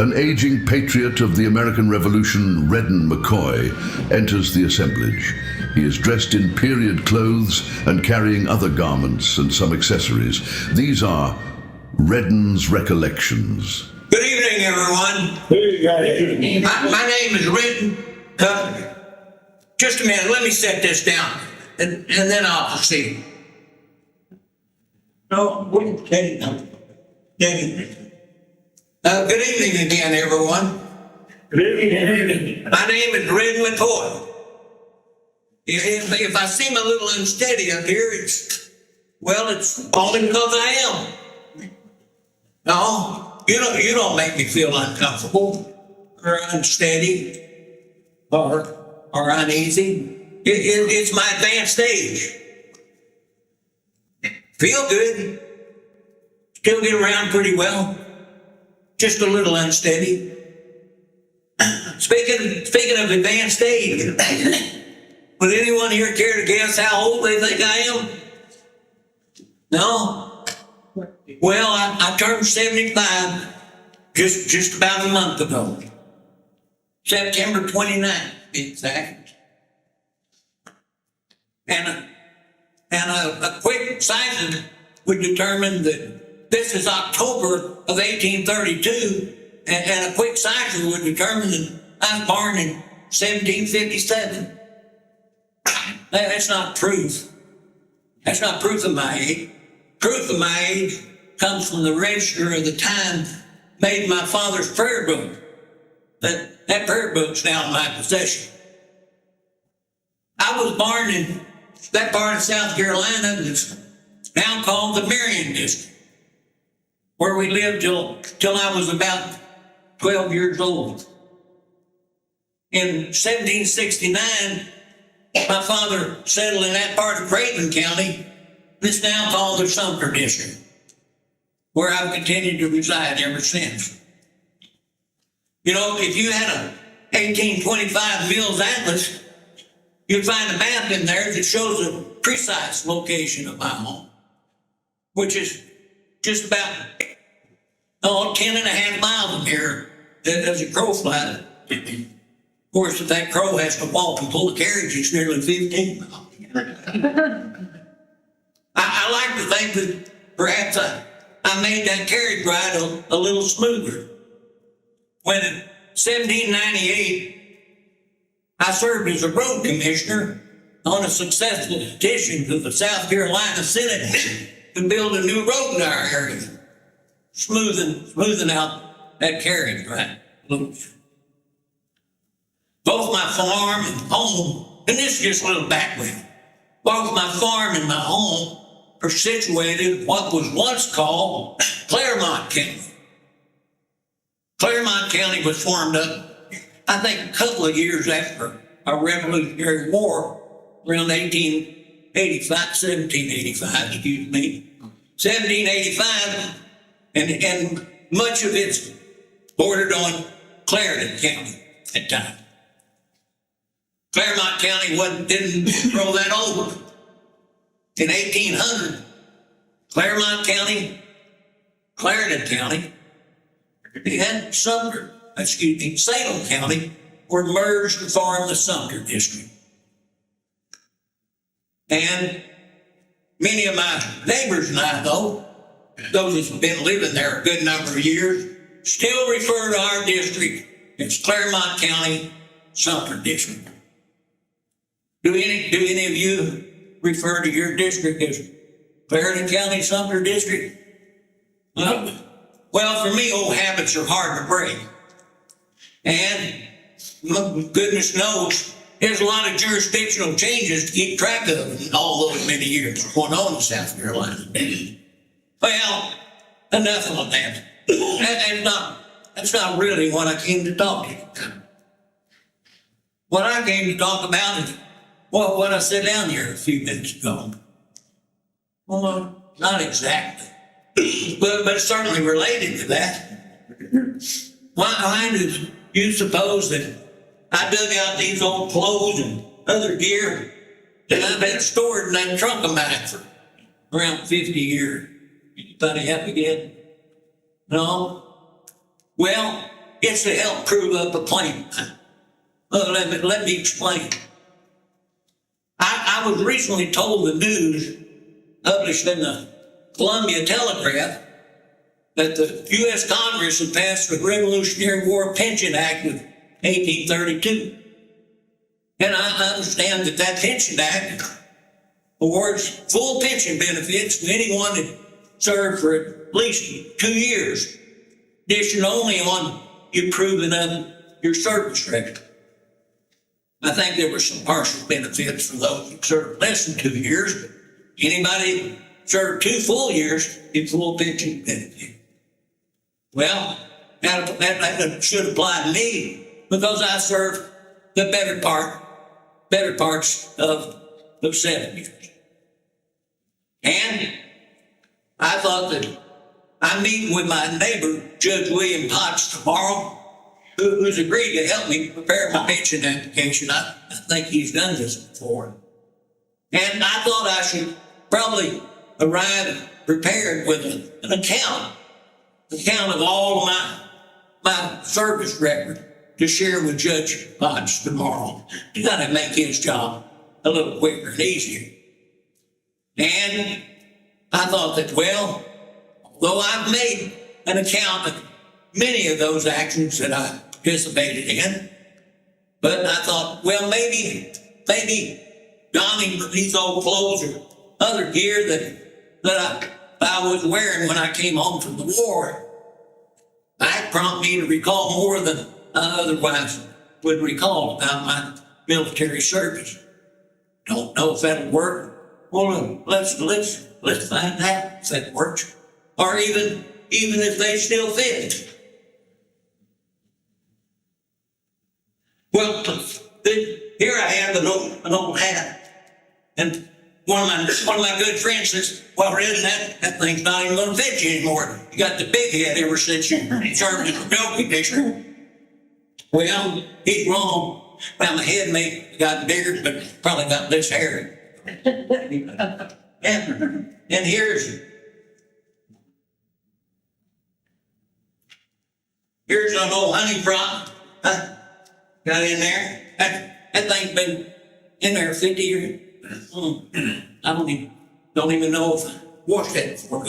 An aging patriot of the American Revolution, Redden McCoy, enters the assemblage. He is dressed in period clothes and carrying other garments and some accessories. These are Redden's Recollections. Good evening, everyone. My name is Redden. Just a minute, let me set this down, and then I'll proceed. Good evening again, everyone. Good evening. My name is Redden McCoy. If I seem a little unsteady up here, it's only because I am. No, you don't make me feel uncomfortable or unsteady or uneasy. It's my advanced age. Feel good. Still get around pretty well. Just a little unsteady. Speaking of advanced age, would anyone here care to guess how old they think I am? No? Well, I turned 75 just about a month ago. September 29th, exactly. And a quick sighting would determine that this is October of 1832, and a quick sighting would determine that I was born in 1757. That's not proof. That's not proof of my age. Proof of my age comes from the register of the time made in my father's prayer book. That prayer book's now in my possession. I was born in that part of South Carolina that's now called the Marion District, where we lived till I was about 12 years old. In 1769, my father settled in that part of Redden County that's now called the Sumter District, where I've continued to reside ever since. You know, if you had a 1825 Mills Atlas, you'd find a map in there that shows the precise location of my home, which is just about 10 and a half miles from here as a crow flies. Of course, if that crow has to walk and pull a carriage, it's nearly 15 miles. I like to think that perhaps I made that carriage ride a little smoother. When in 1798, I served as a road commissioner on a successful petition to the South Carolina Senate to build a new road in our area, smoothing out that carriage ride. Both my farm and home, and this is just a little background, both my farm and my home are situated in what was once called Claremont County. Claremont County was formed up, I think, a couple of years after our Revolutionary War, around 1785, excuse me, 1785, and much of it's bordered on Clarendon County at the time. Claremont County didn't grow that old. In 1800, Clarendon County, and Salem County were merged to form the Sumter District. And many of my neighbors and I, though, those who've been living there a good number of years, still refer to our district as Claremont County Sumter District. Do any of you refer to your district as Clarendon County Sumter District? Well, for me, old habits are hard to break. And goodness knows, there's a lot of jurisdictional changes to keep track of in all those many years going on in South Carolina. Well, enough of that. That's not really what I came to talk to you about. What I came to talk about is what I said down here a few minutes ago. Well, not exactly, but it's certainly related to that. Why do you suppose that I dug out these old clothes and other gear that I've had stored in that trunk of mine for around 50 years? Anybody have a guess? No? Well, it's to help prove up a claim. Let me explain. I was recently told the news, published in the Columbia Telegraph, that the U.S. Congress had passed the Revolutionary War Pension Act of 1832. And I understand that that Pension Act awards full pension benefits to anyone that served for at least 2 years, conditioned only on you proving up your service record. I think there were some partial benefits for those who served less than 2 years, but anybody served 2 full years get full pension benefit. Well, that should apply to me because I served the better parts of 7 years. And I thought that I'm meeting with my neighbor, Judge William Potts, tomorrow, who's agreed to help me prepare my pension application. I think he's done this before. And I thought I should probably arrive prepared with an account of all of my service record to share with Judge Potts tomorrow. You got to make his job a little quicker and easier. And I thought that, well, though I've made an account of many of those actions that I participated in, but I thought, well, maybe donning these old clothes or other gear that I was wearing when I came home from the war might prompt me to recall more than I otherwise would recall about my military service. Don't know if that'll work. Well, let's find out if that works, or even if they still fit. Well, here I have an old hat, and one of my good friends says, "Well, Redden, that thing's not even going to fit you anymore. You got the big head ever since you served in the milk conditioner." Well, he's wrong. Well, my head may have gotten bigger, but probably got less hair. And here's an old honey pot I got in there. That thing's been in there 50 years. I don't even know if I washed that before.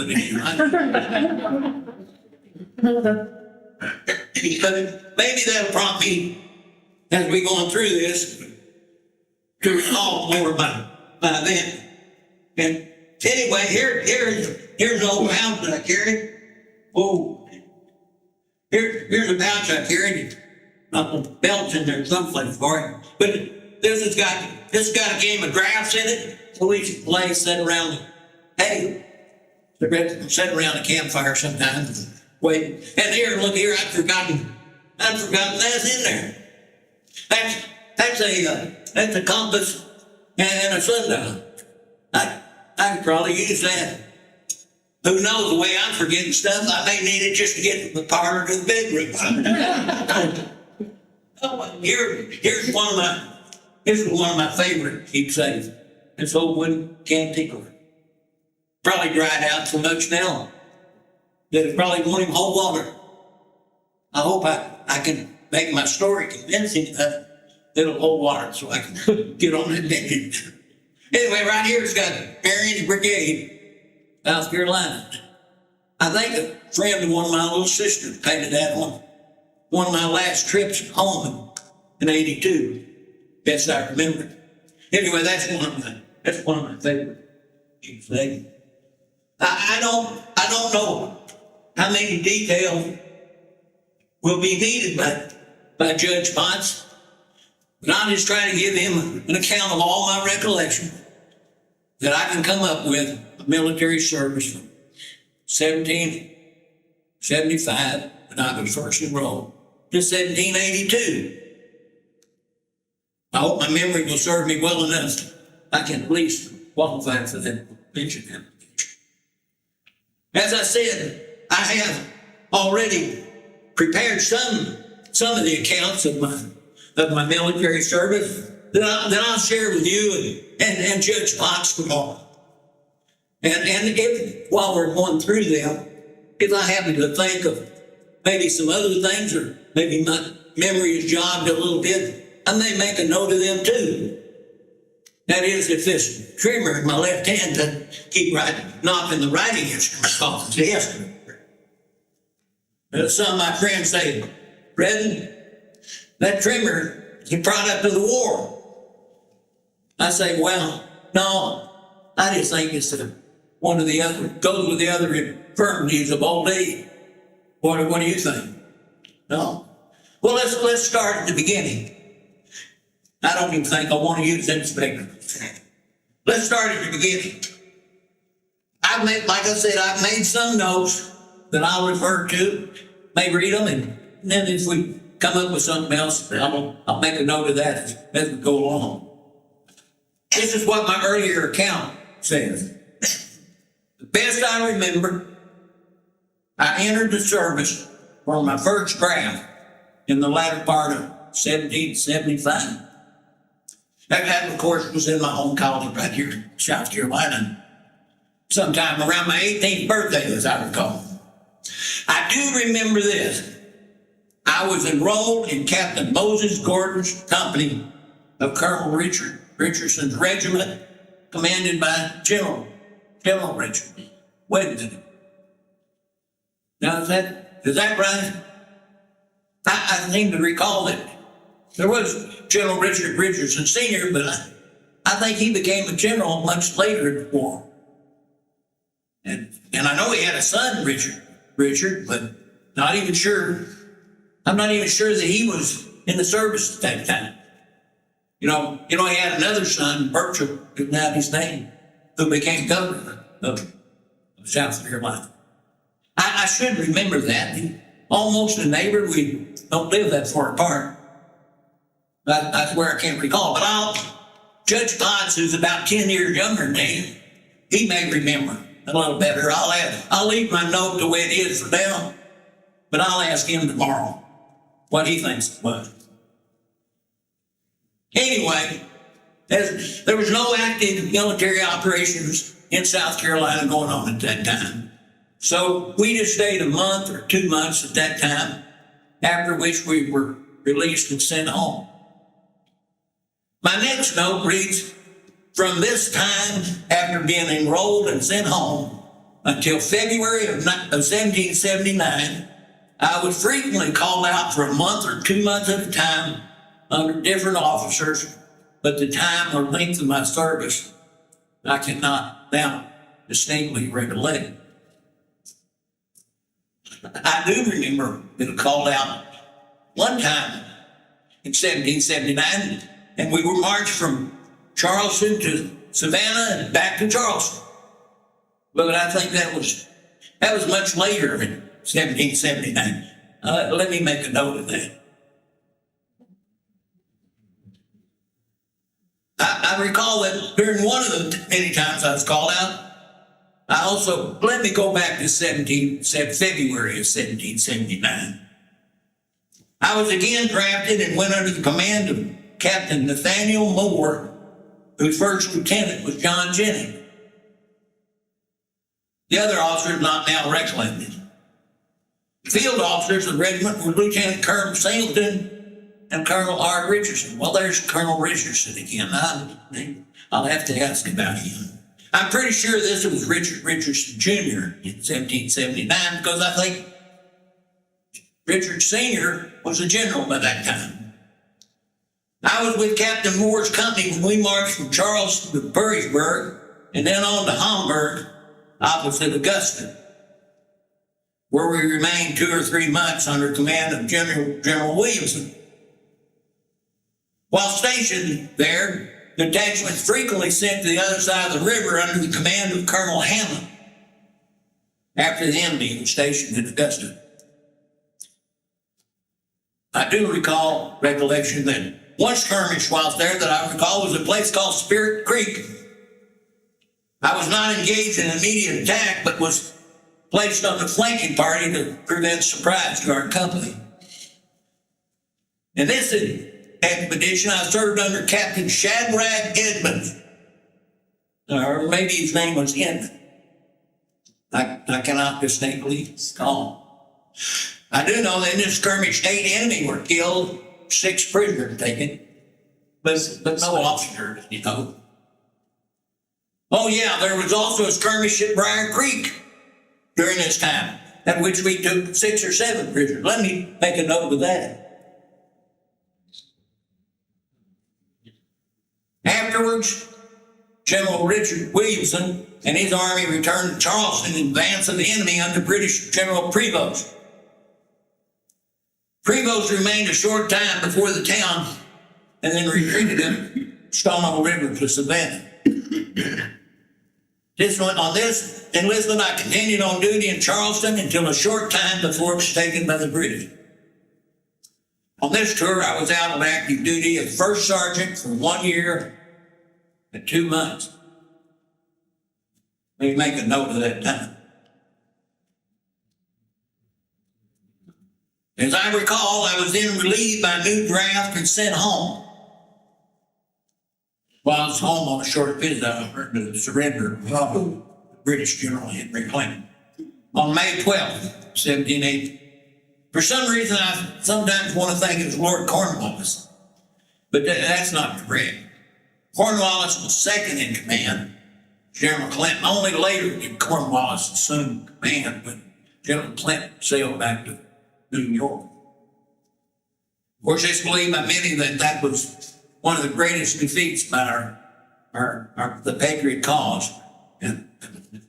Maybe that'll prompt me as we going through this to recall more about my event. And anyway, here's an old pouch that I carried. Oh, here's a pouch I carried. Not the belts in there someplace for it. But this has got a game of drafts in it. So we should play, sit around the campfire sometimes. Wait. And here, look here, I've forgotten that's in there. That's a compass and a sundial. I could probably use that. Who knows, the way I'm forgetting stuff, I may need it just to get from the parlor to the bedroom. Here's one of my favorite keepsakes. This old wooden canticle. Probably dried out so much now that it probably won't even hold water. I hope I can make my story convincing enough that it'll hold water so I can get on that bed. Anyway, right here it's got Marion's Brigade, South Carolina. I think a friend of one of my little sisters painted that on one of my last trips home in 82. Best I remember. Anyway, that's one of my favorite keepsakes. I don't know how many details will be needed by Judge Potts, but I'm just trying to give him an account of all my recollections that I can come up with of military service from 1775, when I was first enrolled, to 1782. I hope my memory will serve me well enough. I can at least qualify for that pension application. As I said, I have already prepared some of the accounts of my military service that I'll share with you and Judge Potts tomorrow. And while we're going through them, if I happen to think of maybe some other things or maybe my memory is jogged a little bit, I may make a note of them too. That is, if this trimmer in my left hand doesn't keep knocking the writing instrument off the desk. Some of my friends say, Redden, that trimmer is a product of the war. I say, well, no, I just think it's one of the other, goes with the other infirmities of old age. What do you think? No? Well, let's start at the beginning. I don't even think I want to use inspector. Let's start at the beginning. Like I said, I've made some notes that I'll refer to, may read them, and then if we come up with something else, I'll make a note of that as we go along. This is what my earlier account says. The best I remember, I entered the service for my first draft in the latter part of 1775. That, of course, was in my home college right here in South Carolina, sometime around my 18th birthday, as I recall. I do remember this. I was enrolled in Captain Moses Gordon's company of Colonel Richardson's regiment, commanded by General Richard Redden. Now, is that right? I seem to recall that there was General Richard Richardson Sr., but I think he became a general much later in the war. And I know he had a son, Richard, but not even sure. I'm not even sure that he was in the service at that time. You know, he had another son, Patriot, is now his name, who became governor of South Carolina. I should remember that. Almost a neighbor. We don't live that far apart. That's where I can't recall. But Judge Potts, who's about 10 years younger than me, he may remember a little better. I'll leave my note the way it is for now, but I'll ask him tomorrow what he thinks it was. Anyway, there was no active military operations in South Carolina going on at that time. So we just stayed a month or 2 months at that time, after which we were released and sent home. My next note reads, from this time after being enrolled and sent home until February of 1779, I was frequently called out for a month or 2 months at a time under different officers, but the time or length of my service I cannot now distinctly recollect. I do remember being called out one time in 1779, and we were marched from Charleston to Savannah and back to Charleston. But I think that was much later in 1779. Let me make a note of that. I recall that during one of the many times I was called out, let me go back to February of 1779. I was again drafted and went under the command of Captain Nathaniel Moore, whose first lieutenant was John Jennings. The other officers not now recollected. The field officers of the regiment were Lieutenant Colonel Singleton and Colonel R. Richardson. Well, there's Colonel Richardson again. I'll have to ask about him. I'm pretty sure this was Richard Richardson Jr. in 1779 because I think Richard Sr. was a general by that time. I was with Captain Moore's company when we marched from Charleston to Perrysburg and then on to Hamburg, opposite Augusta, where we remained 2 or 3 months under command of General Williamson. While stationed there, detachments frequently sent to the other side of the river under the command of Colonel Hammond, after them being stationed in Augusta. I do recall recollection that one skirmish whilst there that I recall was a place called Spirit Creek. I was not engaged in immediate attack, but was placed on the flanking party to prevent surprise to our company. In this expedition, I served under Captain Shadrach Edmonds, or maybe his name was Edmund. I cannot distinctly recall. I do know that in this skirmish, 8 enemy were killed, 6 prisoners taken, but no officers, you know. Oh yeah, there was also a skirmish at Briar Creek during this time, at which we took 6 or 7 prisoners. Let me make a note of that. Afterwards, General Richard Williamson and his army returned to Charleston in advance of the enemy under British General Prevost. Prevost remained a short time before the town and then retreated up Stonewall River to Savannah. On this enlistment, I continued on duty in Charleston until a short time before it was taken by the British. On this tour, I was out of active duty as first sergeant for 1 year and 2 months. Let me make a note of that time. As I recall, I was then relieved by new draft and sent home. While I was home on a short visit, I heard the surrender of the British General Henry Clinton on May 12th, 1780. For some reason, I sometimes want to think it was Lord Cornwallis, but that's not correct. Cornwallis was second in command. General Clinton, only later did Cornwallis assume command when General Clinton sailed back to New York. Of course, it's believed by many that that was one of the greatest defeats by the Patriot cause and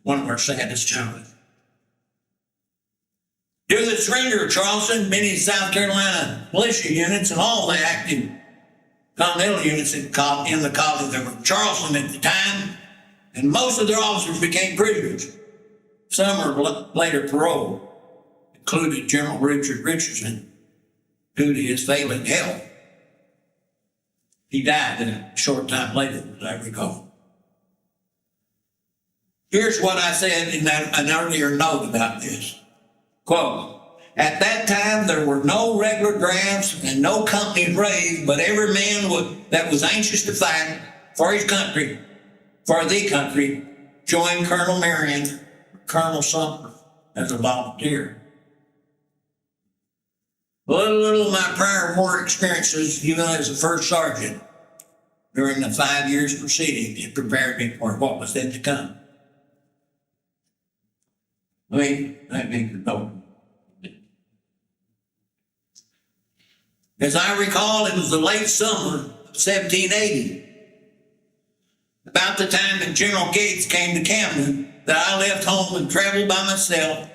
one of our saddest challenges. Due to the surrender of Charleston, many South Carolina militia units and all the active Continental units in the colony that were in Charleston at the time, and most of their officers became prisoners. Some were later paroled, including General Richard Richardson, due to his failing health. He died a short time later, as I recall. Here's what I said in an earlier note about this. Quote, at that time, there were no regular drafts and no companies raised, but every man that was anxious to fight for his country, for the country, joined Colonel Marion, Colonel Sumter as a volunteer. A little of my prior war experiences, even as a first sergeant, during the 5 years preceding, it prepared me for what was then to come. Let me note. As I recall, it was the late summer of 1780, about the time that General Gates came to Camden, that I left home and traveled by myself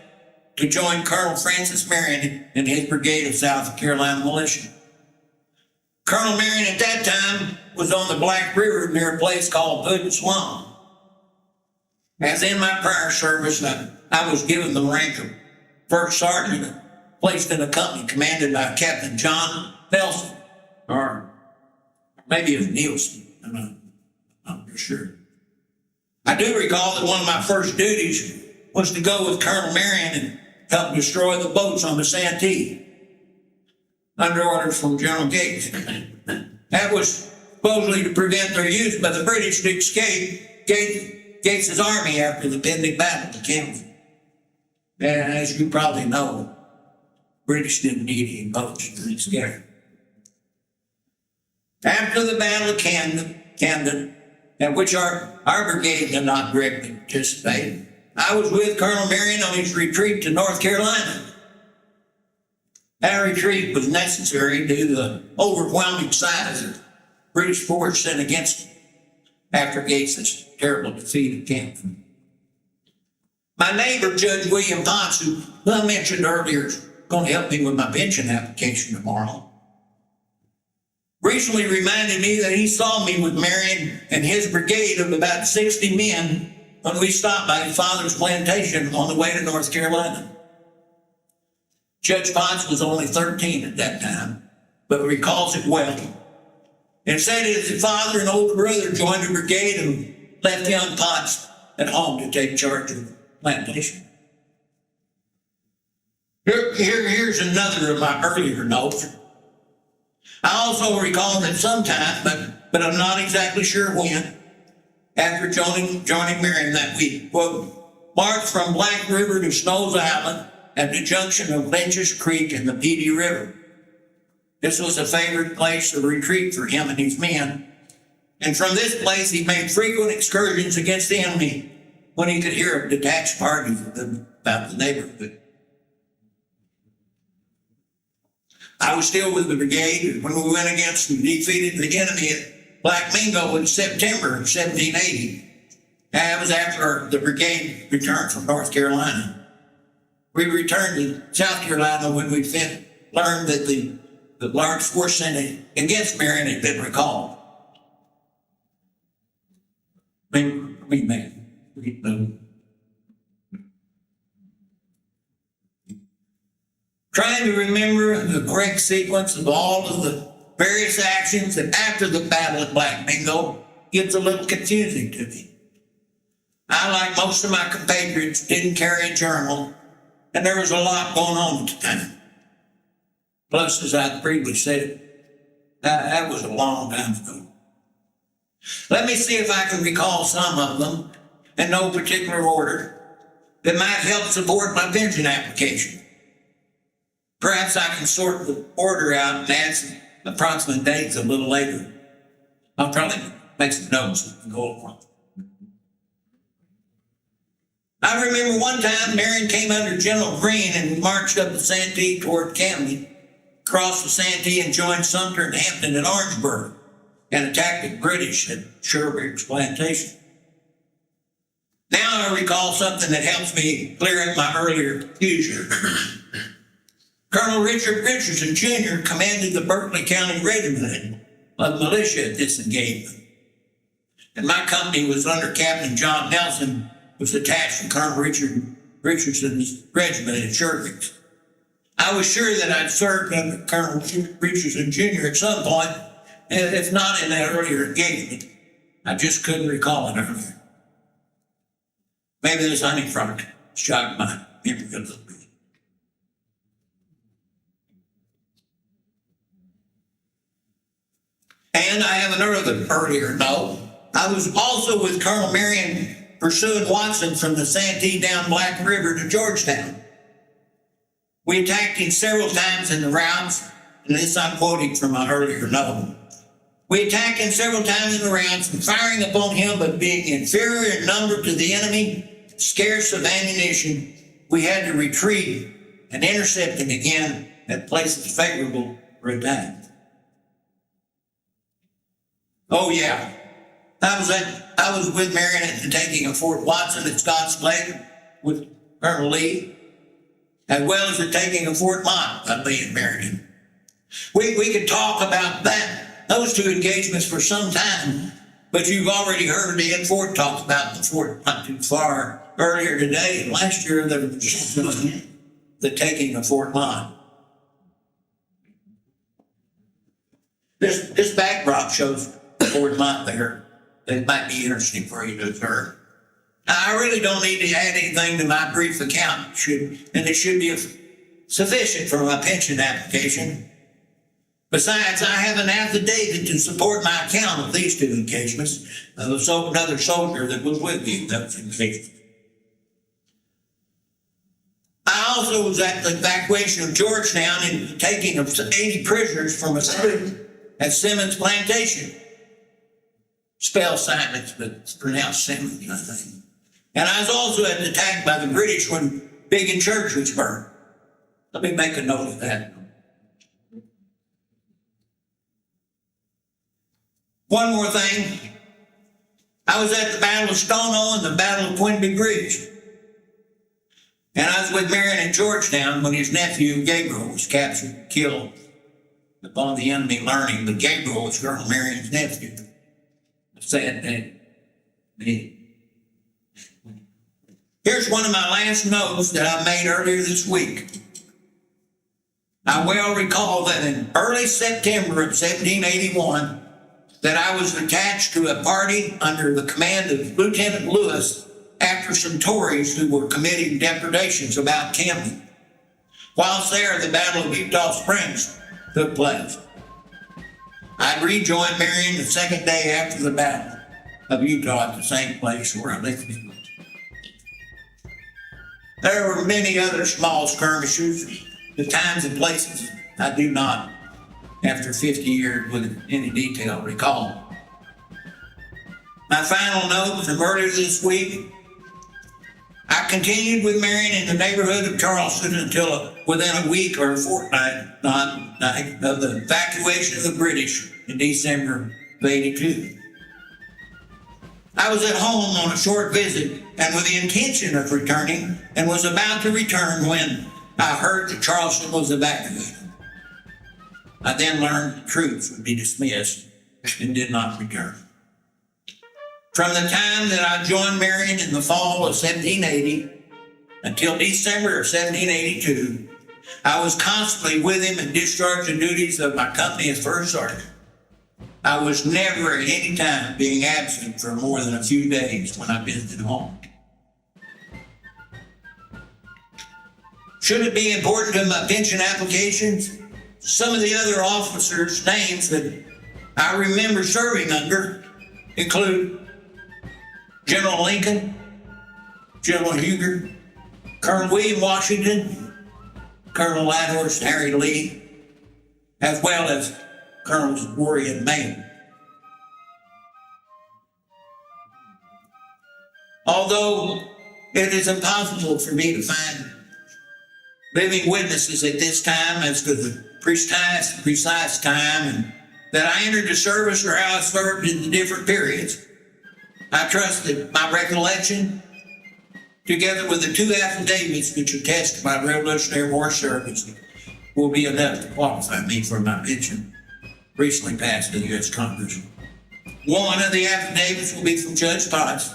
to join Colonel Francis Marion and his brigade of South Carolina militia. Colonel Marion at that time was on the Black River near a place called Hood Swamp. As in my prior service, I was given the rank of first sergeant, placed in a company commanded by Captain John Nelson, or maybe it was Nielsen, I'm not sure. I do recall that one of my first duties was to go with Colonel Marion and help destroy the boats on the Santee, under orders from General Gates. That was supposedly to prevent their use by the British to escape Gates's army after the pending battle of Camden. And as you probably know, British didn't need any boats to escape. After the Battle of Camden, at which our brigade did not directly participate, I was with Colonel Marion on his retreat to North Carolina. That retreat was necessary due to the overwhelming size of the British force sent against him after Gates's terrible defeat at Camden. My neighbor, Judge William Potts, who I mentioned earlier, is going to help me with my pension application tomorrow, recently reminded me that he saw me with Marion and his brigade of about 60 men when we stopped by his father's plantation on the way to North Carolina. Judge Potts was only 13 at that time, but recalls it well, and said his father and older brother joined the brigade and left young Potts at home to take charge of the plantation. Here's another of my earlier notes. I also recall that sometime, but I'm not exactly sure when, after joining Marion that week, quote, marched from Black River to Snow's Island at the junction of Lynch's Creek and the Petey River. This was a favorite place of retreat for him and his men. And from this place, he made frequent excursions against the enemy when he could hear of detached parties about the neighborhood. I was still with the brigade when we went against and defeated the enemy at Black Mingo in September of 1780. That was after the brigade returned from North Carolina. We returned to South Carolina when we learned that the large force sent against Marion had been recalled. Trying to remember the correct sequence of all of the various actions after the battle at Black Mingo gets a little confusing to me. I, like most of my compatriots, didn't carry a journal, and there was a lot going on at the time. Plus, as I previously said, that was a long time ago. Let me see if I can recall some of them in no particular order that might help support my pension application. Perhaps I can sort the order out and add some approximate dates a little later. I'll probably make some notes and go along. I remember one time Marion came under General Greene and marched up the Santee toward Camden, crossed the Santee and joined Sumter and Hampton at Orangeburg, and attacked the British at Sherbrooke's plantation. Now I recall something that helps me clear up my earlier confusion. Colonel Richard Richardson, Jr. commanded the Berkeley County Regiment of Militia at this engagement. And my company was under Captain John Nelson, was attached to Colonel Richard Richardson's regiment at Sherbrooke. I was sure that I'd served under Colonel Richardson, Jr. at some point, if not in that earlier engagement. I just couldn't recall it earlier. Maybe this honey frog shocked my memory a little bit. And I have another earlier note. I was also with Colonel Marion pursuing Watson from the Santee down Black River to Georgetown. We attacked him several times in the rounds, and this I'm quoting from my earlier note. We attacked him several times in the rounds, and firing upon him, but being inferior in number to the enemy, scarce of ammunition, we had to retreat and intercept him again at places favorable for attack. Oh yeah, I was with Marion at the taking of Fort Watson at Scotts Lake with Colonel Lee, as well as the taking of Fort Mott by Lee and Marion. We could talk about those two engagements for some time, but you've already heard me and Ford talk about the fort not too far earlier today. And last year, there was the taking of Fort Mott. This backdrop shows Fort Mott there. That might be interesting for you to observe. Now, I really don't need to add anything to my brief account, and it should be sufficient for my pension application. Besides, I have an affidavit to support my account of these two engagements of another soldier that was with me in those engagements. I also was at the evacuation of Georgetown and the taking of 80 prisoners from a student at Simmons Plantation. Spell Simons, but it's pronounced Simmons, I think. And I was also at the attack by the British when Biggin Church was burned. Let me make a note of that. One more thing. I was at the Battle of Stono and the Battle of Quinby Bridge. And I was with Marion at Georgetown when his nephew, Gabriel, was captured and killed upon the enemy learning that Gabriel was Colonel Marion's nephew. A sad day. Here's one of my last notes that I made earlier this week. I well recall that in early September of 1781, that I was attached to a party under the command of Lieutenant Lewis after some Tories who were committing depredations about Camden. Whilst there, the Battle of Utah Springs took place. I rejoined Marion the second day after the Battle of Utah at the same place where I left him. There were many other small skirmishes, the times and places I do not, after 50 years, with any detail recall. My final note from earlier this week: I continued with Marion in the neighborhood of Charleston until within a week or a fortnight of the evacuation of the British in December of '82. I was at home on a short visit and with the intention of returning, and was about to return when I heard that Charleston was evacuated. I then learned the troops would be dismissed and did not return. From the time that I joined Marion in the fall of 1780 until December of 1782, I was constantly with him and discharged the duties of my company as first sergeant. I was never at any time being absent for more than a few days when I visited home. Should it be important to my pension applications? Some of the other officers' names that I remember serving under include General Lincoln, General Huger, Colonel William Washington, Colonel Lathorst Harry Lee, as well as Colonels Worry and Maine. Although it is impossible for me to find living witnesses at this time as to the precise time and that I entered the service or how I served in the different periods, I trust that my recollection, together with the 2 affidavits which attest to my Revolutionary War service, will be enough to qualify me for my pension recently passed in the U.S. Congress. One of the affidavits will be from Judge Potts,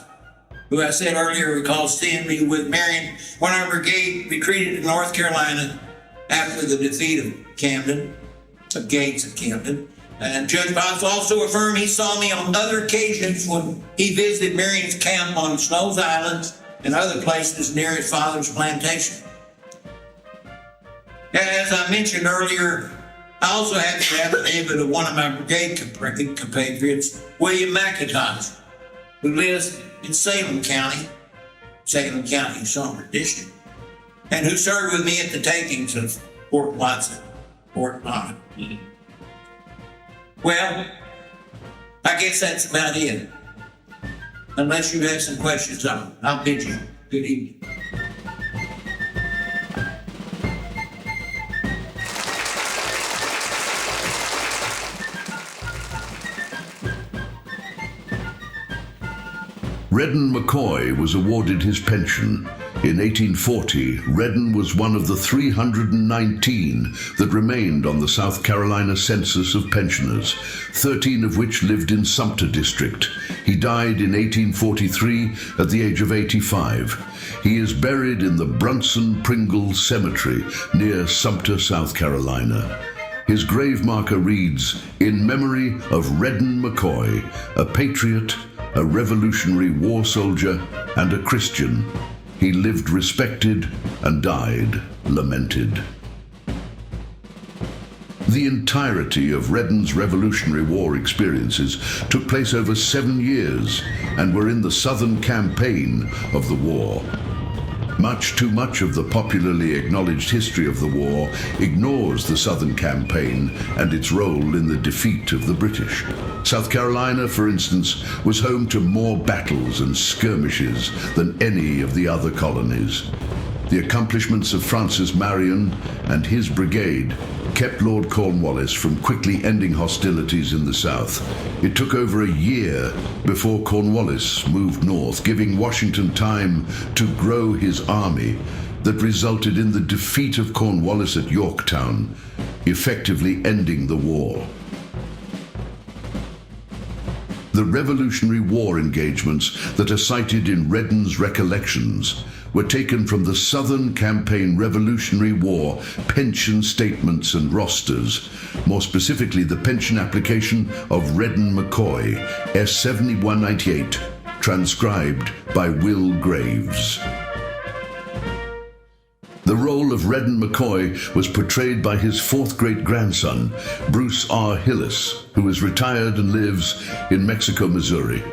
who I said earlier recalls seeing me with Marion when our brigade retreated to North Carolina after the defeat of Gates of Camden. And Judge Potts also affirmed he saw me on other occasions when he visited Marion's camp on Snows Island and other places near his father's plantation. As I mentioned earlier, I also have the affidavit of one of my brigade compatriots, William McIntosh, who lives in Salem County, Sumner District, and who served with me at the takings of Fort Watson, Fort Mott. Well, I guess that's about it. Unless you have some questions, I'll bid you good evening. Redden McCoy was awarded his pension. In 1840, Redden was one of the 319 that remained on the South Carolina census of pensioners, 13 of which lived in Sumter District. He died in 1843 at the age of 85. He is buried in the Brunson Pringle Cemetery near Sumter, South Carolina. His grave marker reads, "In memory of Redden McCoy, a patriot, a Revolutionary War soldier, and a Christian. He lived respected and died lamented." The entirety of Redden's Revolutionary War experiences took place over 7 years and were in the Southern campaign of the war. Much too much of the popularly acknowledged history of the war ignores the Southern campaign and its role in the defeat of the British. South Carolina, for instance, was home to more battles and skirmishes than any of the other colonies. The accomplishments of Francis Marion and his brigade kept Lord Cornwallis from quickly ending hostilities in the South. It took over a year before Cornwallis moved north, giving Washington time to grow his army, that resulted in the defeat of Cornwallis at Yorktown, effectively ending the war. The Revolutionary War engagements that are cited in Redden's Recollections were taken from the Southern Campaign Revolutionary War pension statements and rosters, more specifically the pension application of Redden McCoy, S7198, transcribed by Will Graves. The role of Redden McCoy was portrayed by his fourth great-grandson, Bruce R. Hillis, who is retired and lives in Mexico, Missouri.